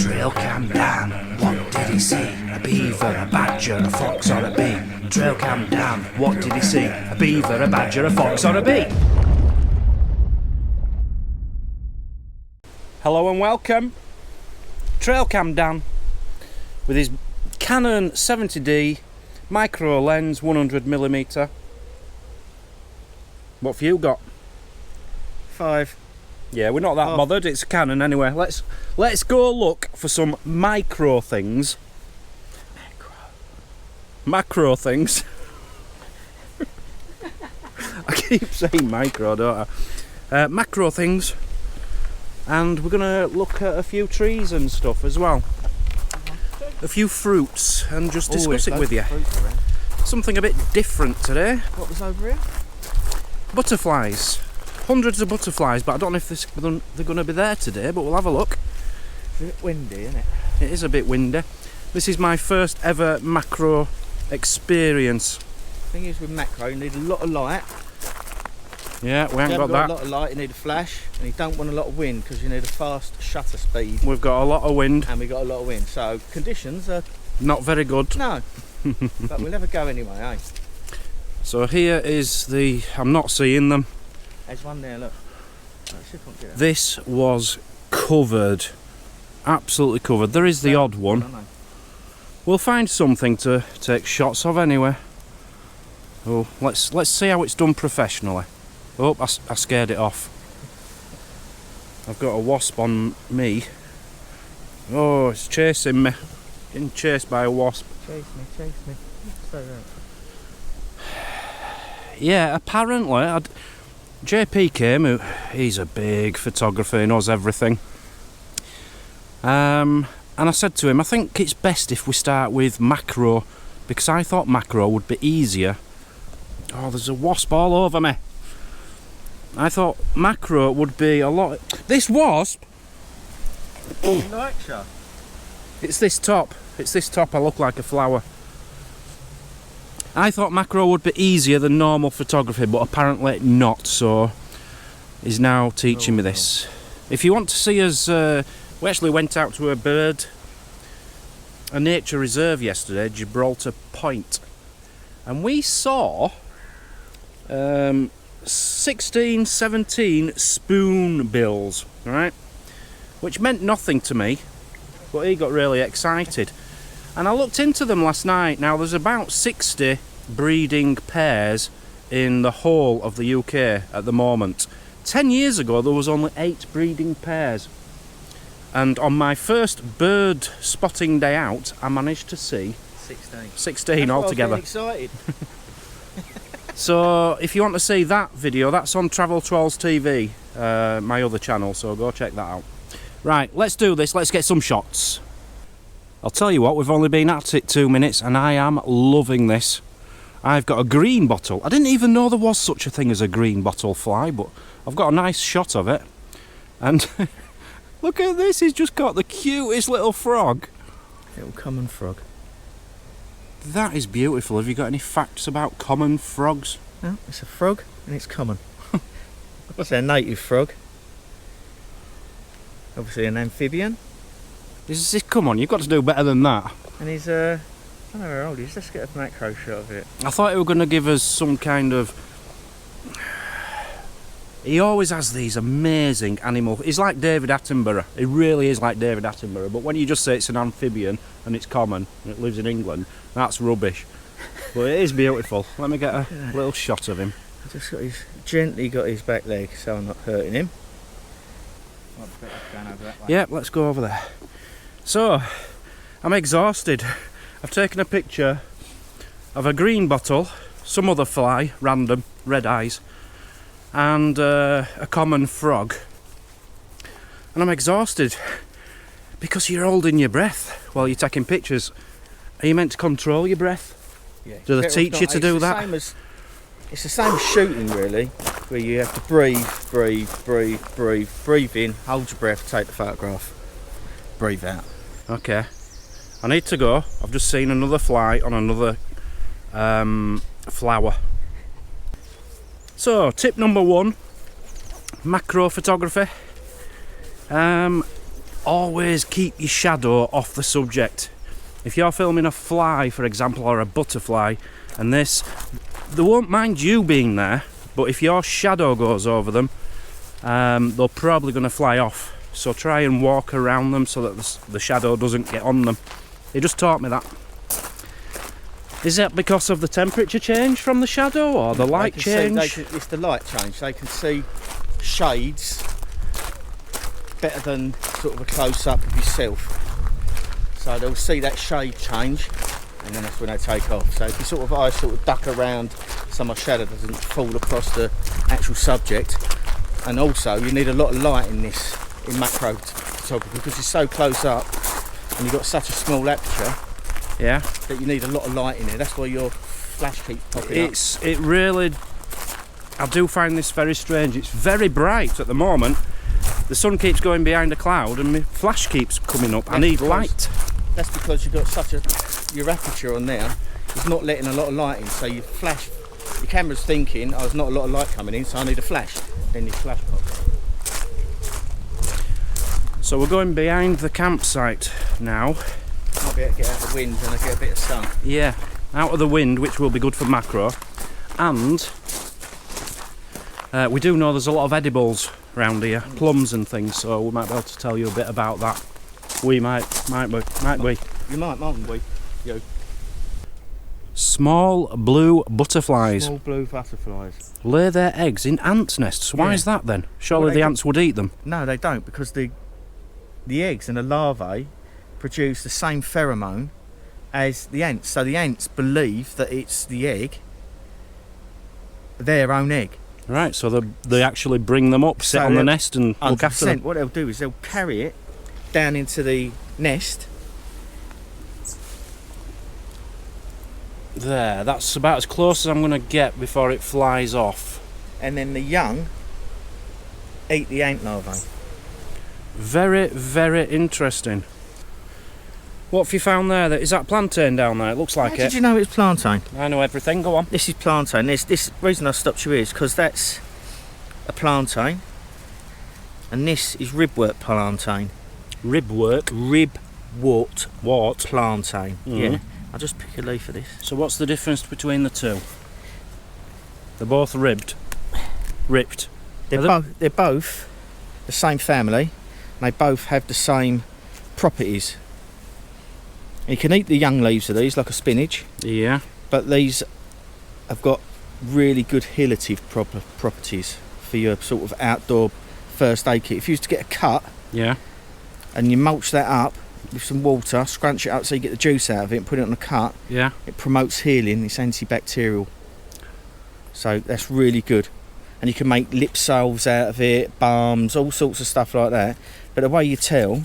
Trail cam down, what did he see? A beaver, a badger, a fox or a bee? Trail cam down, what did he see? A beaver, a badger, a fox or a bee? Hello and welcome. Trail cam Dan with his Canon 70D micro lens 100mm. What have you got? 5. Yeah, we're not that bothered, it's a Canon anyway. Let's go look for some micro things. Macro things. I keep saying micro, don't I? Macro things. And we're going to look at a few trees and stuff as well. A few fruits and just discuss it with you. Something a bit different today. What was over here? Butterflies. Hundreds of butterflies, but I don't know if they're going to be there today, but we'll have a look. It's a bit windy, isn't it? It is a bit windy. This is my first ever macro experience. Thing is with macro, you need a lot of light. Yeah, we ain't got that. A lot of light, you need a flash, and you don't want a lot of wind because you need a fast shutter speed. We've got a lot of wind. And we've got a lot of wind, so conditions are... not very good. No, but we'll never go anyway, eh? So here is the... I'm not seeing them. There's one there, look. Let's see if I can get it. This was covered. Absolutely covered. There is the odd one. We'll find something to take shots of anyway. Oh, let's see how it's done professionally. Oh, I scared it off. I've got a wasp on me. Oh, it's chasing me. Getting chased by a wasp. Chase me. So yeah, apparently, JP came. He's a big photographer. He knows everything. And I said to him, I think it's best if we start with macro, because I thought macro would be easier. Oh, there's a wasp all over me. I thought macro would be a lot... This wasp! It's this top. It's this top. I look like a flower. I thought macro would be easier than normal photography, but apparently not, so he's now teaching me this. If you want to see us... we actually went out to a nature reserve yesterday, Gibraltar Point, and we saw 16, 17 spoonbills, right? Which meant nothing to me, but he got really excited. And I looked into them last night. Now there's about 60 breeding pairs in the whole of the UK at the moment. 10 years ago there was only 8 breeding pairs. And on my first bird spotting day out, I managed to see 16 altogether. I'm excited. So if you want to see that video, that's on Travel Trolls TV, my other channel, so go check that out. Right, let's do this, let's get some shots. I'll tell you what, we've only been at it 2 minutes and I am loving this. I've got a green bottle. I didn't even know there was such a thing as a green bottle fly, but I've got a nice shot of it. And look at this, he's just got the cutest little frog. Little common frog. That is beautiful. Have you got any facts about common frogs? No, it's a frog and it's common. It's a native frog. Obviously an amphibian. Come on, you've got to do better than that. And he's I don't know how old he is. Let's get a macro shot of it. I thought he were going to give us some kind of... He always has these amazing animal... He's like David Attenborough. He really is like David Attenborough. But when you just say it's an amphibian and it's common and it lives in England, that's rubbish. But it is beautiful. Let me get a little shot of him. Just gently got his back leg so I'm not hurting him. Yeah, let's go over there. So, I'm exhausted. I've taken a picture of a green bottle, some other fly, random, red eyes, and a common frog. And I'm exhausted because you're holding your breath while you're taking pictures. Are you meant to control your breath? Yeah. Do they teach you to do that? It's the same as shooting really, where you have to breathe in, hold your breath, take the photograph, breathe out. Okay, I need to go. I've just seen another fly on another flower. So, tip number 1, macro photography. always keep your shadow off the subject. If you're filming a fly, for example, or a butterfly, and they won't mind you being there, but if your shadow goes over them, they're probably going to fly off. So try and walk around them so that the shadow doesn't get on them. He just taught me that. Is that because of the temperature change from the shadow, or the light change? It's the light change. They can see shades better than sort of a close-up of yourself. So they'll see that shade change, and then that's when they take off. So if you sort of duck around so my shadow doesn't fall across the actual subject. And also you need a lot of light in this, in macro photography, because it's so close up and you've got such a small aperture. Yeah. That you need a lot of light in it. That's why your flash keeps popping up. It really, I do find this very strange. It's very bright at the moment. The sun keeps going behind a cloud and my flash keeps coming up. I need light. That's because you've got your aperture on there is not letting a lot of light in. So your camera's thinking, oh, there's not a lot of light coming in, so I need a flash. Then your flash pops. So we're going behind the campsite now. Might be able to get out of the wind and get a bit of sun. Yeah, out of the wind, which will be good for macro. And we do know there's a lot of edibles around here, plums and things, so we might be able to tell you a bit about that. We might we? You mightn't we? You. Small blue butterflies. Small blue butterflies. Lay their eggs in ants' nests. Why is that then? Surely the ants would eat them. No, they don't, because the eggs and the larvae produce the same pheromone as the ants. So the ants believe that it's the egg, their own egg. Right, so they actually bring them up, sit on the nest and look after them. What they'll do is they'll carry it down into the nest. There, that's about as close as I'm going to get before it flies off. And then the young eat the ant larvae. Very, very interesting. What have you found there? Is that plantain down there? It looks like it. How did you know it's plantain? I know everything, go on. This is plantain. This reason I stopped you here is because that's a plantain. And this is ribwort plantain. Ribwort? Ribwort. Wart? Plantain. Yeah. I'll just pick a leaf of this. So what's the difference between the two? They're both ribbed. Ripped. They're both the same family. They both have the same properties. You can eat the young leaves of these like a spinach. Yeah. But these have got really good healative properties for your sort of outdoor first aid kit. If you used to get a cut, yeah, and you mulch that up with some water, scrunch it up so you get the juice out of it and put it on a cut, yeah, it promotes healing. It's antibacterial, so that's really good. And you can make lip salves out of it, balms, all sorts of stuff like that. But the way you tell,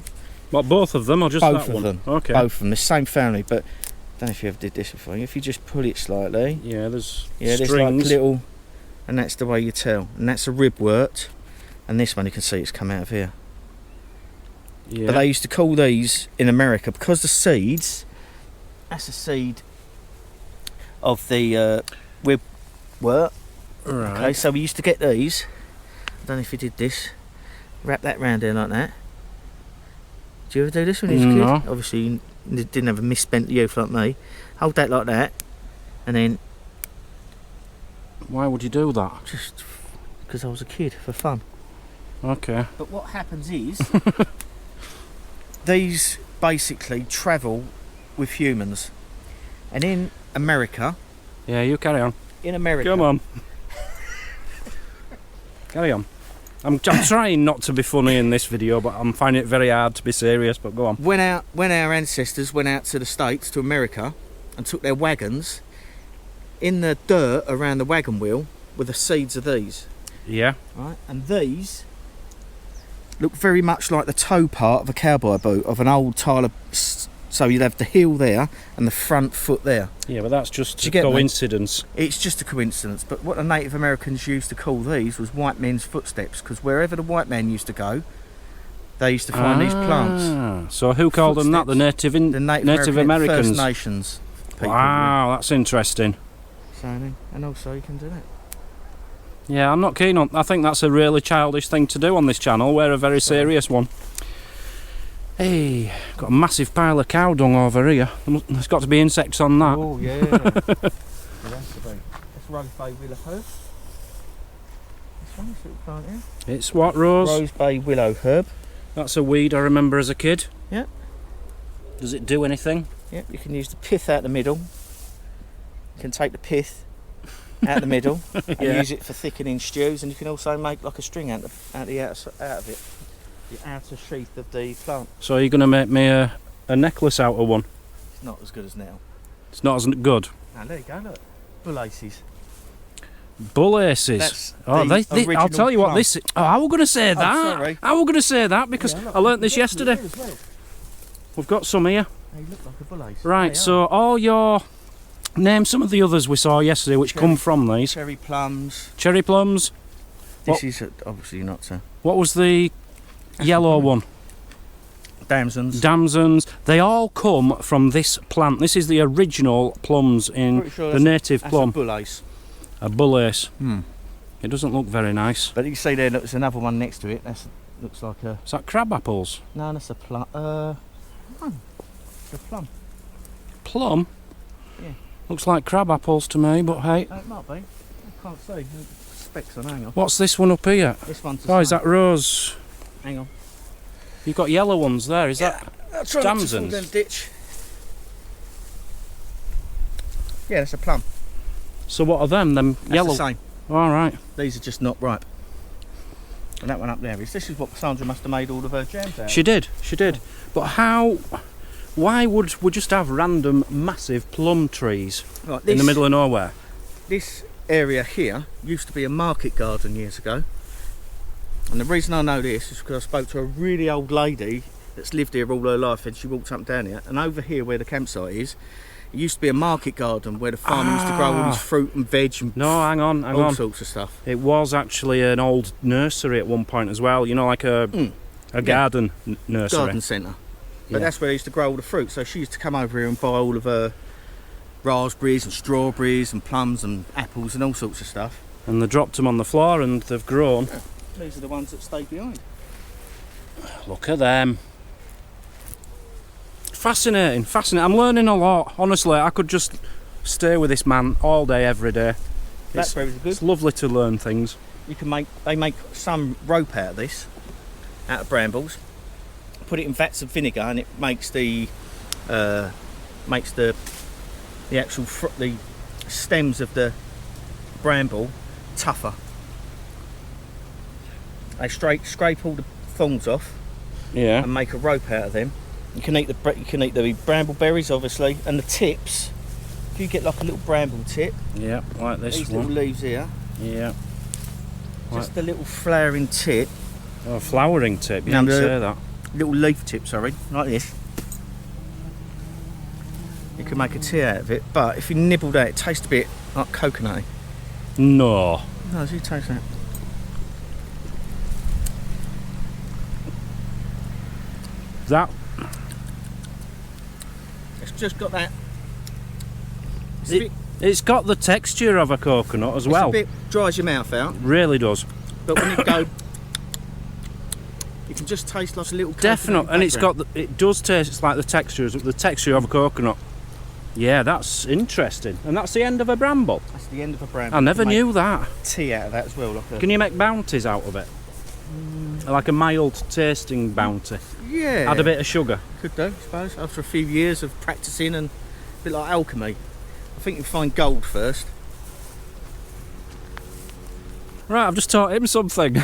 what, both of them or just both that one? Both of them. Okay. Both of them, the same family. But I don't know if you ever did this before. If you just pull it slightly, there's there's like little, and that's the way you tell. And that's a ribwort, and this one you can see it's come out of here. Yeah. But they used to call these in America because the seeds. That's a seed of the ribwort. Right. Okay, so we used to get these. I don't know if you did this. Wrap that round there like that. Did you ever do this when you was a kid? Obviously you didn't have a misspent youth like me. Hold that like that, and then. Why would you do that? Just because I was a kid, for fun. Okay. But what happens is, these basically travel with humans, and in America. Yeah, you carry on. In America. Come on. Carry on. I'm trying not to be funny in this video, but I'm finding it very hard to be serious, but go on. When our ancestors went out to the States, to America, and took their wagons, in the dirt around the wagon wheel were the seeds of these. Yeah. Right, and these look very much like the toe part of a cowboy boot, of an old Tyler. So you'd have the heel there and the front foot there. Yeah, but that's just a coincidence. It's just a coincidence. But what the Native Americans used to call these was white men's footsteps, because wherever the white man used to go, they used to find these plants. So who called them that? The Native Americans? First Nations people. Wow, that's interesting. So, and also you can do that. Yeah, I'm not keen on. I think that's a really childish thing to do on this channel. We're a very serious one. Hey, got a massive pile of cow dung over here. There's got to be insects on that. Oh yeah. It has to be. That's Rose Bay Willow herb. This one, this little plant here. It's what, Rose? Rose Bay Willow herb. That's a weed I remember as a kid. Yeah. Does it do anything? Yeah, you can use the pith out the middle. You can take the pith out the middle and use it for thickening stews, and you can also make like a string out of it. The outer sheath of the plant. So you're going to make me a necklace out of one? It's not as good as now. It's not as good? Now there you go, look. Bull aces. Bull aces. That's I'll tell you what plant. this is. Oh, I was going to say that. Sorry. I was going to say that because I learnt this yesterday. Well. We've got some here. They look like a bull ace. Right, so all your... Name some of the others we saw yesterday which come from these. Cherry plums. Cherry plums. This is obviously not so. What was the yellow one? Damsons. Damsons. They all come from this plant. This is the original plums in Pretty sure the native that's plum. a bull ace. A bull ace. Hmm. It doesn't look very nice. But you can see there, look, there's another one next to it. That looks like a... Is that crab apples? No, that's a plum. It's a plum. Plum? Yeah. Looks like crab apples to me, but hey. It might be. I can't see. Specks on, hang on. What's this one up here? This one's the Oh, is same. that rose? Hang on. You've got yellow ones there, is that I'll try not to fall damsons? down the ditch. Yeah, that's a plum. So what are them? Them That's yellow? the same. Alright. These are just not ripe. And that one up there is. This is what Sandra must have made all of her jams out. She did. But why would we just have random massive plum trees Right, in the middle of nowhere? This area here used to be a market garden years ago. And the reason I know this is because I spoke to a really old lady that's lived here all her life, and she walked up and down here. And over here where the campsite is, it used to be a market garden where the farmer used to grow all his fruit and veg and No, hang on. all sorts of stuff. It was actually an old nursery at one point as well. You know, like a garden nursery. Garden centre. But Yeah. that's where they used to grow all the fruit. So she used to come over here and buy all of her raspberries and strawberries and plums and apples and all sorts of stuff. And they dropped them on the floor and they've grown. These are the ones that stayed behind. Look at them. Fascinating. I'm learning a lot. Honestly, I could just stay with this man all day, every day. Blackberries are good. It's lovely to learn things. You can they make some rope out of this, out of brambles. Put it in vats of vinegar, and it makes the actual the stems of the bramble tougher. They scrape all the thorns off Yeah. and make a rope out of them. You can eat the bramble berries, obviously, and the tips. If you get like a little bramble tip, Yeah, like this these one. little leaves here, Yeah. just a little flowering tip, Oh, flowering tip. You No, didn't the- say that. little leaf tip, sorry, like this. You can make a tea out of it, but if you nibble that, it tastes a bit like coconut. No. No, do you taste that? That. It's just got that. It's, It's got the texture of a coconut as well. a bit dries your mouth out, Really does. but when you go, you can just taste like a little. Definitely, and it's background. got it does taste like the texture of a coconut. Yeah, that's interesting. And that's the end of a bramble. That's the end of a bramble. I never You can knew that. make tea out of that as well. Like a, Can you make bounties out of it? Like a mild tasting bounty. yeah, Add a bit of sugar. could do, I suppose. After a few years of practicing and a bit like alchemy, I think you find gold first. Right, I've just taught him something.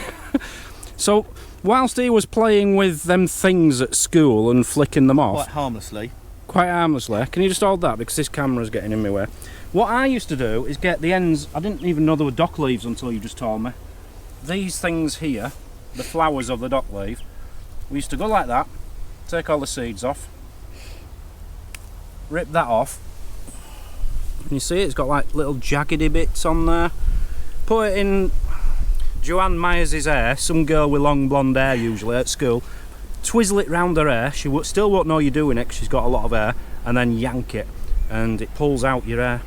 So, whilst he was playing with them things at school and flicking them off, Quite harmlessly. quite harmlessly, can you just hold that because this camera's getting in my way? What I used to do is get the ends, I didn't even know there were dock leaves until you just told me. These things here, the flowers of the dock leaf, we used to go like that, take all the seeds off, rip that off, and you see it's got like little jaggedy bits on there. Put it in Joanne Myers' hair, some girl with long blonde hair usually at school, twizzle it round her hair, she still won't know you're doing it 'cause she's got a lot of hair, and then yank it and it pulls out your hair.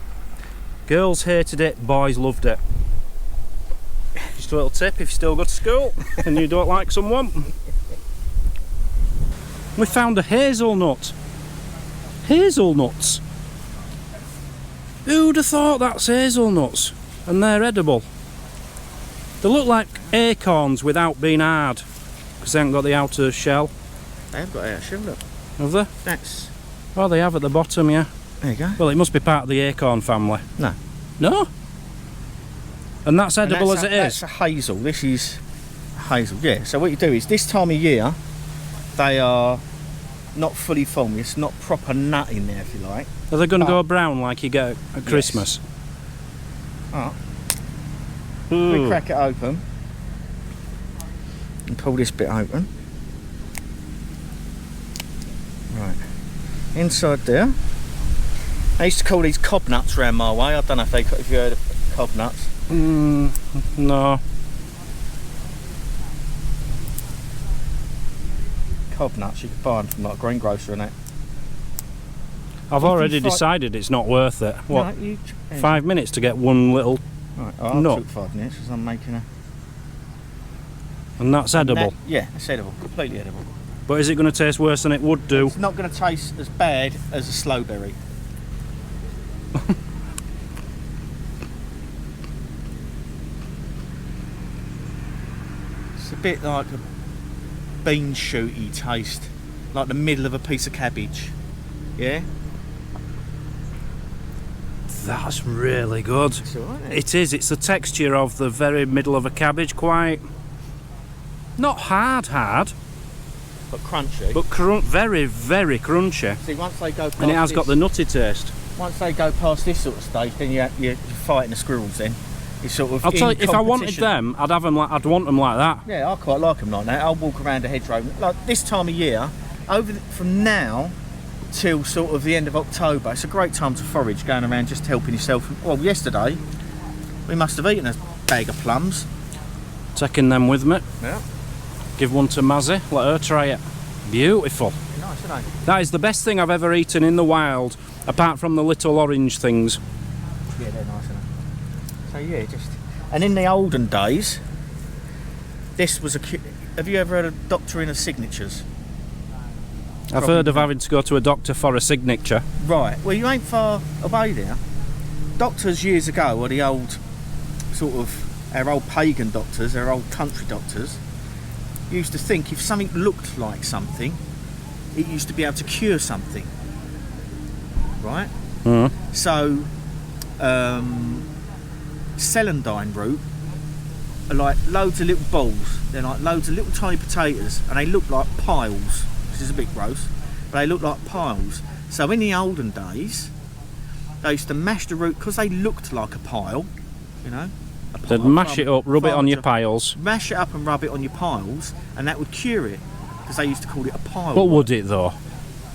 Girls hated it, boys loved it. Just a little tip if you still go to school and you don't like someone. We found a hazelnut. Hazelnuts. Who'd have thought that's hazelnuts? And they're edible. They look like acorns without being hard, because they haven't got the outer shell. They have got the outer shell, look. Have they? That's... Oh, they have at the bottom, yeah. There you go. Well, it must be part of the acorn family. No. No? And that's edible as it is? That's a hazel. This is hazel, yeah. So what you do is, this time of year, they are not fully formed. It's not proper nut in there, if you like. Are they going to go brown like you get at Christmas? Alright. We crack it open and pull this bit open. Right. Inside there. I used to call these cob nuts round my way. I don't know if you heard of cob nuts. No. Cob nuts, you can buy them from like a greengrocer and that. I've already decided it's not worth it. What? No, 5 minutes to get one little right, I nut. took 5 minutes because I'm making a... And that's edible? Yeah, it's edible. Completely edible. But is it going to taste worse than it would do? It's not going to taste as bad as a slowberry. It's a bit like a bean shooty taste, like the middle of a piece of cabbage. Yeah? That's really good. It's alright. It is. It's the texture of the very middle of a cabbage, quite... Not hard, But crunchy. but very, very crunchy. See, once they go past And it has this, got the nutty taste. once they go past this sort of stage, then you're fighting the squirrels then. You're sort of I'll tell you, in if I wanted competition. them, I'd have them like, I'd want them like that. Yeah, I quite like them like that. I'll walk around a hedgerow. Like this time of year, from now till sort of the end of October, it's a great time to forage, going around just helping yourself. Well, yesterday, we must have eaten a bag of plums. Taking them with me. Yeah. Give one to Mazzy, let her try it. Beautiful. Nice, isn't it? That is the best thing I've ever eaten in the wild, apart from the little orange things. Yeah, they're nice, isn't they? So yeah, just... And in the olden days, this was a... Have you ever heard of doctor in a signatures? I've heard of having to go to a doctor for a signature. Right, well you ain't far away there. Doctors years ago were the old, sort of, our old pagan doctors, our old country doctors, used to think if something looked like something, it used to be able to cure something. Right? So, celandine root are like loads of little balls. They're like loads of little tiny potatoes, and they look like piles, which is a bit gross, but they look like piles. So in the olden days, they used to mash the root, because they looked like a pile, you know. They'd mash it up, rub it on your piles. Mash it up and rub it on your piles, and that would cure it, because they used to call it a pile. What would it though?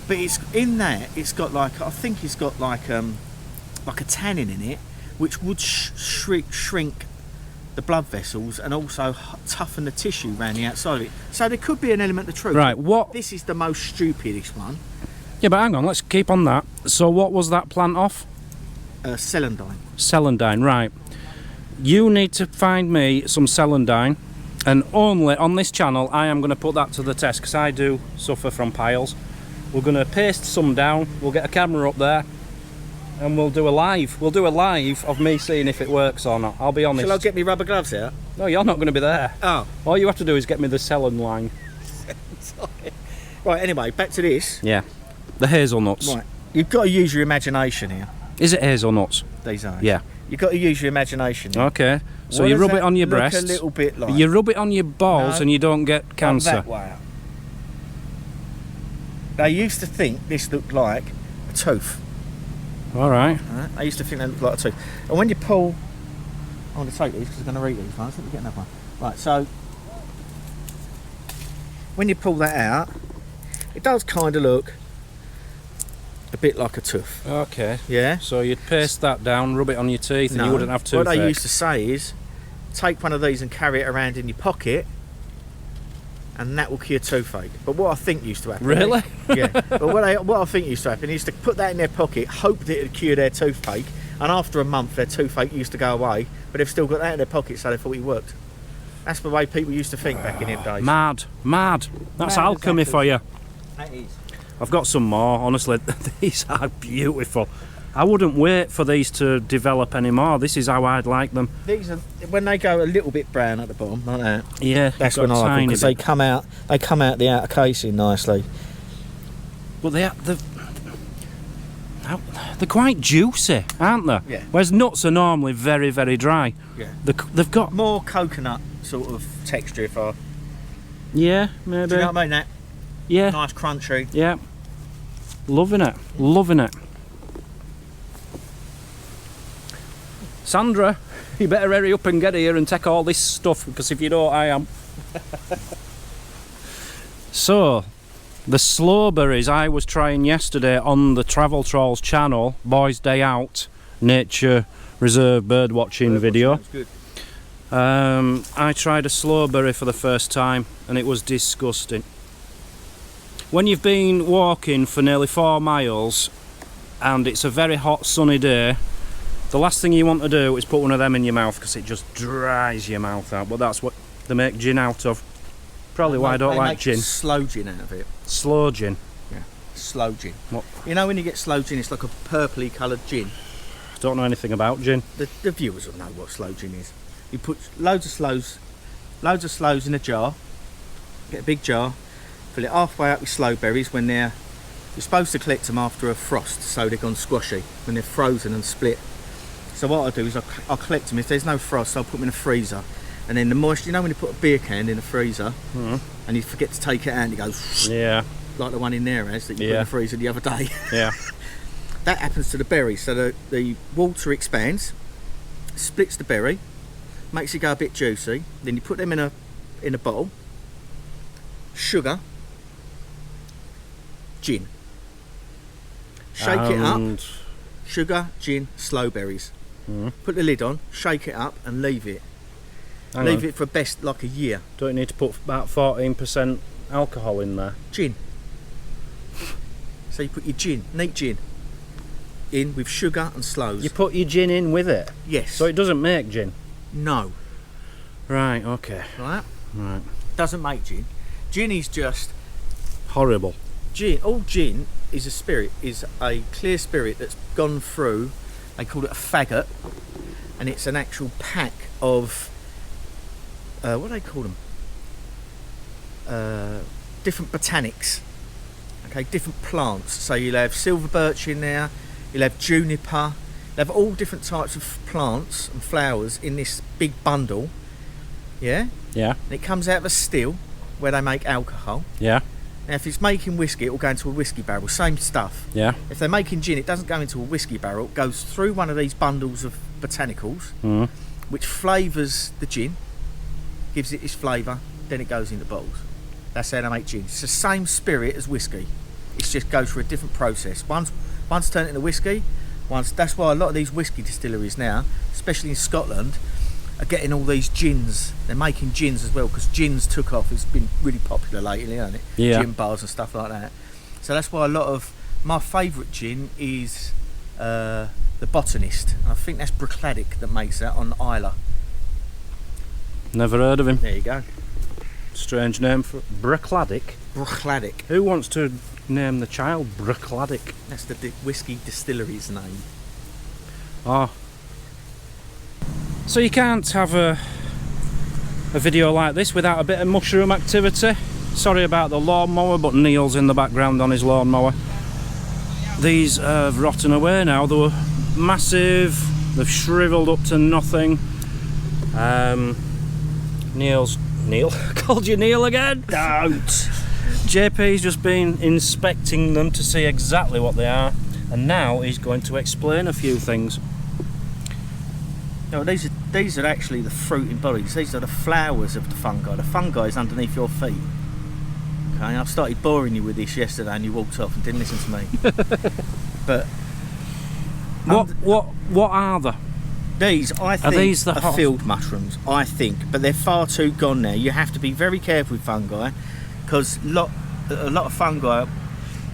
But it's in there. It's got like, I think it's got like a tannin in it, which would shrink the blood vessels and also toughen the tissue around the outside of it. So there could be an element of truth. Right. What? This is the most stupidest one. Yeah, but hang on. Let's keep on that. So, what was that plant off? Celandine. Celandine. Right. You need to find me some celandine, and only on this channel I am going to put that to the test, because I do suffer from piles. We're going to paste some down. We'll get a camera up there, and we'll do a live. We'll do a live of me seeing if it works or not. I'll be honest. Shall I get me rubber gloves out? No, you're not going to be there. Oh. All you have to do is get me the celandine. Right. Anyway, back to this. Yeah. The hazelnuts. Right. You've got to use your imagination here. Is it hazelnuts? These are. Yeah. You've got to use your imagination here. Okay. So What you does rub it that on your look breasts. a little bit like? You rub it on your balls, No. and you don't get cancer. That way out. They used to think this looked like a tooth. All right. Right? They used to think they looked like a tooth. And when you pull... I'm going to take these because I'm going to eat these ones. Let me get another one. Right, so... When you pull that out, it does kind of look a bit like a tooth. Okay. Yeah? So you'd paste that down, rub it on your teeth, and you wouldn't have toothache. What they used to say is, take one of these and carry it around in your pocket, and that will cure toothache. But what I think used to happen... Really? Yeah. But what I think used to happen is to put that in their pocket, hope that it would cure their toothache, and after a month their toothache used to go away, but they've still got that in their pocket, so they thought it worked. That's the way people used to think back in them days. Mad. That's Mad, alchemy exactly. for you. That is. I've got some more, honestly. These are beautiful. I wouldn't wait for these to develop anymore. This is how I'd like them. These are when they go a little bit brown at the bottom, like that. Yeah, That's when I like them, because they come out the outer casing nicely. But they're quite juicy, aren't they? Yeah. Whereas nuts are normally very, very dry. Yeah. They've got More coconut sort of texture, if I. Yeah, maybe. Do you know what I mean? That Yeah. nice crunchy. Yeah. Loving it. Loving it. Sandra, you better hurry up and get here and take all this stuff, because if you don't, I am. So, the Slawberries I was trying yesterday on the Travel Trolls channel, Boys Day Out, Nature Reserve bird watching video. Good. I tried a Slawberry for the first time and it was disgusting. When you've been walking for nearly 4 miles and it's a very hot sunny day, the last thing you want to do is put one of them in your mouth, because it just dries your mouth out. But that's what they make gin out of. Probably why I don't like gin. Slow gin out of it. Slow gin. Yeah. Slow gin. What? You know when you get slow gin, it's like a purpley coloured gin. Don't know anything about gin. The viewers will know what slow gin is. You put loads of slows in a jar. Get a big jar. Fill it halfway up with Slawberries when you're supposed to collect them after a frost, so they've gone squashy, when they're frozen and split. So what I'll do is I'll collect them. If there's no frost, I'll put them in a freezer. And then the moisture, you know when you put a beer can in a freezer and you forget to take it out and it goes, yeah, like the one in there has that you put in the freezer the other day. Yeah. That happens to the berries. So the water expands, splits the berry, makes it go a bit juicy. Then you put them in a bowl. Sugar, gin. Shake it up. Sugar, gin, Slawberries. Put the lid on, shake it up, and leave it. Leave it for best like a year. Don't you need to put about 14% alcohol in there? Gin. So you put your gin, neat gin, in with sugar and slows. You put your gin in with it? Yes. So it doesn't make gin? No. Right, okay. Right? Right. Doesn't make gin. Gin is just horrible. Gin. All gin is a spirit, is a clear spirit that's gone through, they call it a faggot, and it's an actual pack of what do they call them? Different botanics. Okay, different plants. So you'll have silver birch in there, you'll have juniper, you'll have all different types of plants and flowers in this big bundle. Yeah? Yeah. And it comes out of a still where they make alcohol. Yeah. Now if it's making whiskey, it will go into a whiskey barrel, same stuff. Yeah. If they're making gin, it doesn't go into a whiskey barrel, it goes through one of these bundles of botanicals, which flavours the gin, gives it its flavour, then it goes into bottles. That's how they make gin. It's the same spirit as whiskey. It just goes through a different process. One's turned into whiskey, that's why a lot of these whiskey distilleries now, especially in Scotland, are getting all these gins. They're making gins as well, because gins took off. It's been really popular lately, hasn't it? Yeah. Gin bars and stuff like that. So that's why a lot of my favourite gin is the Botanist. I think that's Bruichladdich that makes that on Isla. Never heard of him. There you go. Strange name for Bruichladdich. Bruichladdich. Who wants to name the child Bruichladdich? That's the whiskey distillery's name. Oh. So you can't have a video like this without a bit of mushroom activity. Sorry about the lawnmower, but Neil's in the background on his lawnmower. These have rotten away now. They were massive, they've shriveled up to nothing. Neil, called you Neil again? Don't! JP's just been inspecting them to see exactly what they are, and now he's going to explain a few things. No, these are actually the fruiting bodies. These are the flowers of the fungi. The fungi is underneath your feet. Okay, I started boring you with this yesterday and you walked off and didn't listen to me. But what are they? These, I think, are these the are field mushrooms, I think, but they're far too gone now. You have to be very careful with fungi, because a lot of fungi,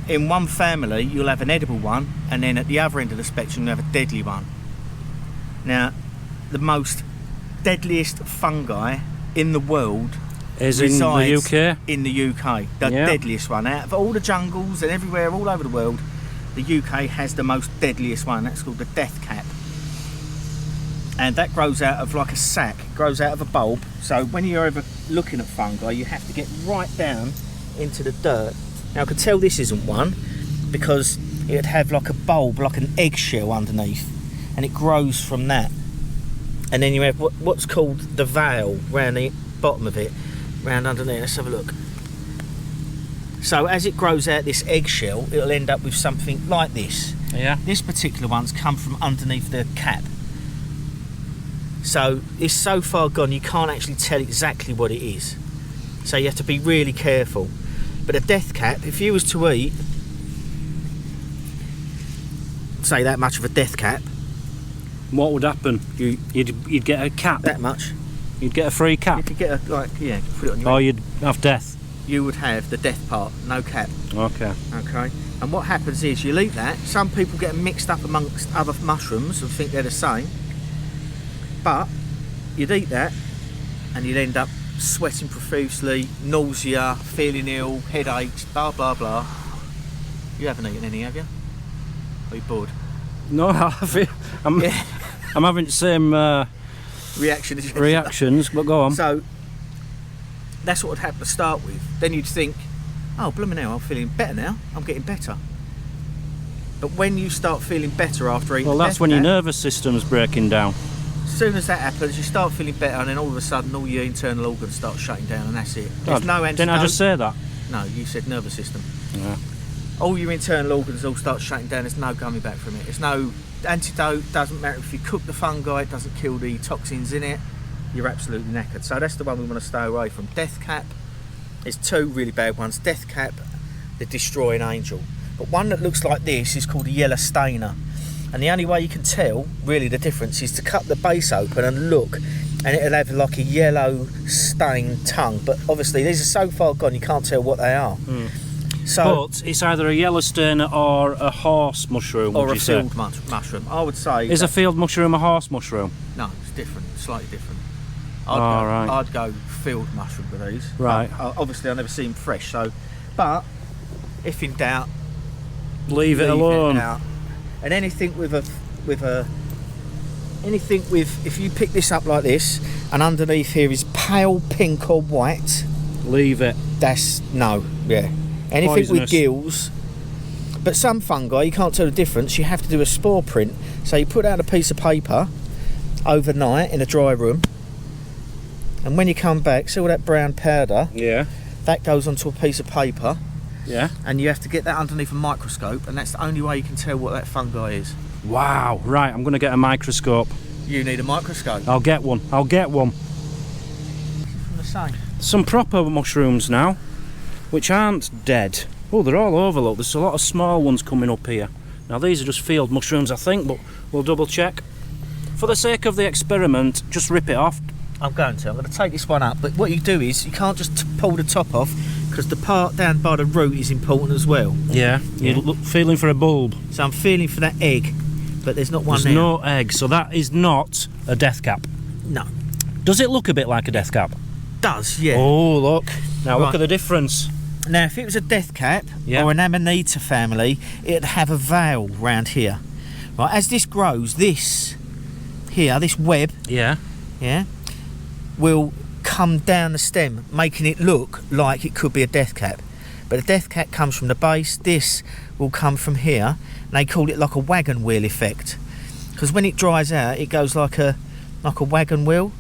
in one family you'll have an edible one, and then at the other end of the spectrum you'll have a deadly one. Now, the most deadliest fungi in the world Is in the resides UK? in the UK. The deadliest one. Out of all the jungles and everywhere, all over the world, the UK has the most deadliest one. That's called the death cap. And that grows out of like a sac. It grows out of a bulb. So when you're ever looking at fungi, you have to get right down into the dirt. Now I can tell this isn't one because it'd have like a bulb, like an eggshell underneath, and it grows from that. And then you have what's called the veil round the bottom of it, round underneath. Let's have a look. So as it grows out this eggshell, it'll end up with something like this. Yeah. This particular one's come from underneath the cap. So it's so far gone you can't actually tell exactly what it is. So you have to be really careful. But a death cap, if you was to eat, say that much of a death cap, what would happen? You'd get a cap. That much. You'd get a free cap. You could get a, like, yeah, put it on your Or you'd have death. You would have the death part, no cap. Okay. Okay. And what happens is you'll eat that. Some people get mixed up amongst other mushrooms and think they're the same. But you'd eat that and you'd end up sweating profusely, nausea, feeling ill, headaches, blah blah blah. You haven't eaten any, have you? Are you bored? No, I'm having the same reactions, but go on. So that's what would happen to start with. Then you'd think, oh, blooming hell, I'm feeling better now. I'm getting better. But when you start feeling better after eating, well, that's when your nervous system's breaking down. As soon as that happens, you start feeling better, and then all of a sudden, all your internal organs start shutting down, and that's it. There's no antidote. Didn't I just say that? No, you said nervous system. Yeah. All your internal organs all start shutting down. There's no coming back from it. There's no antidote. Doesn't matter if you cook the fungi, it doesn't kill the toxins in it. You're absolutely knackered. So that's the one we want to stay away from. Death cap. There's two really bad ones. Death cap, the destroying angel. But one that looks like this is called a yellow stainer. And the only way you can tell, really, the difference is to cut the base open and look, and it'll have like a yellow stained tongue. But obviously, these are so far gone, you can't tell what they are. Mm. So, but it's either a yellow stainer or a horse mushroom, or would a you field say? mushroom. I would say. Is a field mushroom a horse mushroom? No, it's different, slightly different. I'd go field mushroom with these. Right. Obviously, I never see them fresh, so. But if in doubt, leave it alone. It out. And anything with if you pick this up like this, and underneath here is pale pink or white, leave it. That's no, yeah. Anything Poisonous. with gills. But some fungi, you can't tell the difference. You have to do a spore print. So you put out a piece of paper overnight in a dry room, and when you come back, see all that brown powder? Yeah. That goes onto a piece of paper. Yeah. And you have to get that underneath a microscope, and that's the only way you can tell what that fungi is. Wow. Right, I'm going to get a microscope. You need a microscope. I'll get one. From the same. Some proper mushrooms now, which aren't dead. Oh, they're all over, look. There's a lot of small ones coming up here. Now, these are just field mushrooms, I think, but we'll double check. For the sake of the experiment, just rip it off. I'm going to take this one up, but what you do is, you can't just pull the top off, because the part down by the root is important as well. Yeah, you're feeling for a bulb. So I'm feeling for that egg, but there's not one there. There's no egg, so that is not a death cap. No. Does it look a bit like a death cap? Does, yeah. Oh, look. Now look at the difference. Now, if it was a death cap, or an Amanita family, it'd have a veil round here. Right, as this grows, this web, will come down the stem, making it look like it could be a death cap. But a death cap comes from the base. This will come from here, and they call it like a wagon wheel effect, because when it dries out, it goes like a wagon wheel.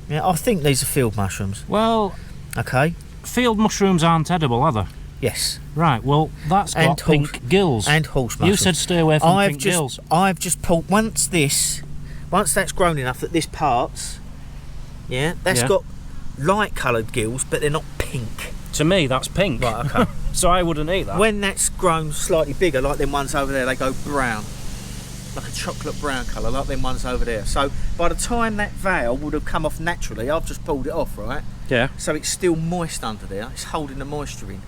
Yeah, I think these are field mushrooms. Well, okay. Field mushrooms aren't edible, are they? Yes. Right. Well, that's got pink gills. And horse mushrooms. You said stay away from pink gills. I've just pulled once that's grown enough that this parts. Yeah, that's got light coloured gills, but they're not pink. To me, that's pink. Right, okay. So I wouldn't eat that. When that's grown slightly bigger, like them ones over there, they go brown. Like a chocolate brown colour, like them ones over there. So by the time that veil would have come off naturally, I've just pulled it off, right? Yeah. So it's still moist under there. It's holding the moisture in.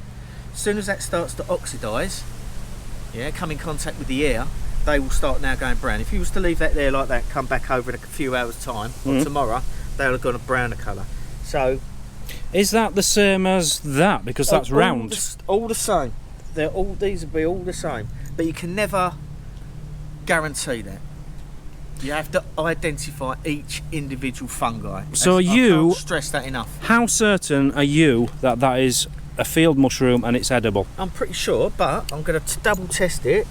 As soon as that starts to oxidise, come in contact with the air, they will start now going brown. If you was to leave that there like that, come back over in a few hours' time, or tomorrow, they'll have gone a browner colour. So, Is that the same as that? Because that's round. All the same. These will be all the same. But you can never guarantee that. You have to identify each individual fungi. So I you can't stress that enough. How certain are you that that is a field mushroom and it's edible? I'm pretty sure, but I'm going to double test it.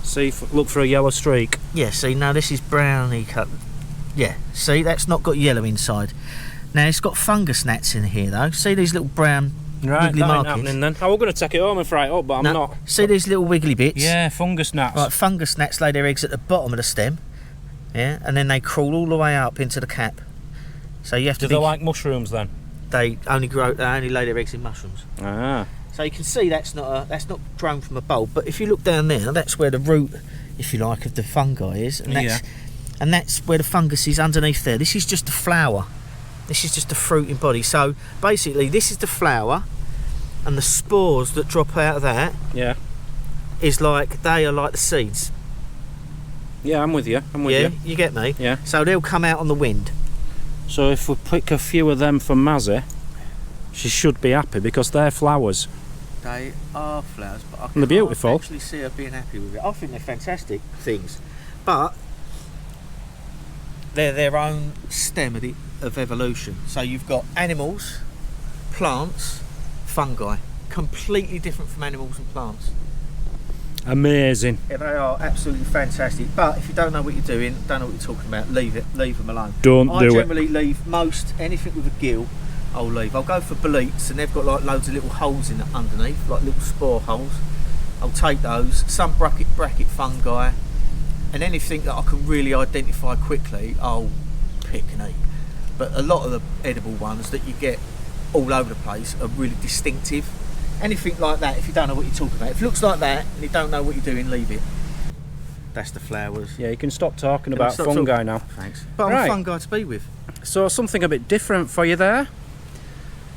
See, look for a yellow streak. Yeah, see, now this is browny cut. Yeah, see, that's not got yellow inside. Now it's got fungus gnats in here though. See these little brown Right, wiggly that ain't markings? happening then. I was going to take it home and fry it up, but I'm not. See these little wiggly bits? Yeah, fungus gnats. Right, fungus gnats lay their eggs at the bottom of the stem. Yeah, and then they crawl all the way up into the cap. So you have to. Do they like mushrooms then? They only lay their eggs in mushrooms. Ah. So you can see that's not grown from a bulb. But if you look down there, that's where the root, if you like, of the fungi is, and that's where the fungus is underneath there. This is just the flower. This is just the fruiting body. So basically, this is the flower, and the spores that drop out of that. Yeah. They are like the seeds. Yeah, I'm with you. You get me? Yeah. So they'll come out on the wind. So if we pick a few of them for Mazzy, she should be happy because they're flowers. They are flowers, but I And they're beautiful. can't actually see her being happy with it. I think they're fantastic things, but they're their own stem of evolution. So you've got animals, plants, fungi, completely different from animals and plants. Amazing. Yeah, they are absolutely fantastic. But if you don't know what you're doing, don't know what you're talking about, leave them alone. I generally leave anything with a gill. I'll leave. I'll go for boletes, and they've got like loads of little holes in it underneath, like little spore holes. I'll take those. Some bracket fungi, and anything that I can really identify quickly, I'll pick and eat. But a lot of the edible ones that you get all over the place are really distinctive. Anything like that, if you don't know what you're talking about, if it looks like that and you don't know what you're doing, leave it. That's the flowers. Yeah, you can stop talking about fungi now. Thanks. But I'm a fungi to be with. So something a bit different for you there.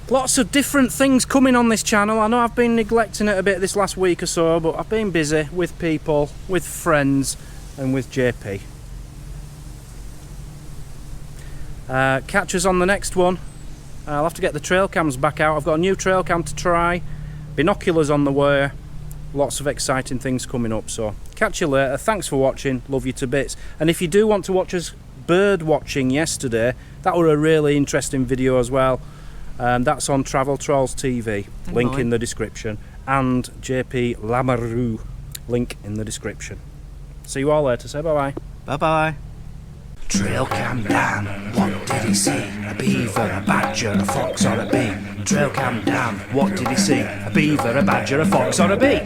Lots of different things coming on this channel. I know I've been neglecting it a bit this last week or so, but I've been busy with people, with friends, and with JP. Catch us on the next one. I'll have to get the trail cams back out. I've got a new trail cam to try. Binoculars on the way. Lots of exciting things coming up. So catch you later. Thanks for watching. Love you to bits. And if you do want to watch us bird watching yesterday, that were a really interesting video as well. That's on Travel Trolls TV. Link in the description. And JP Lamoureux. Link in the description. See you all later. Say bye-bye. Bye-bye. Trail cam Dan, what did he see? A beaver, a badger, a fox or a bee? Trail cam Dan, what did he see? A beaver, a badger, a fox or a bee?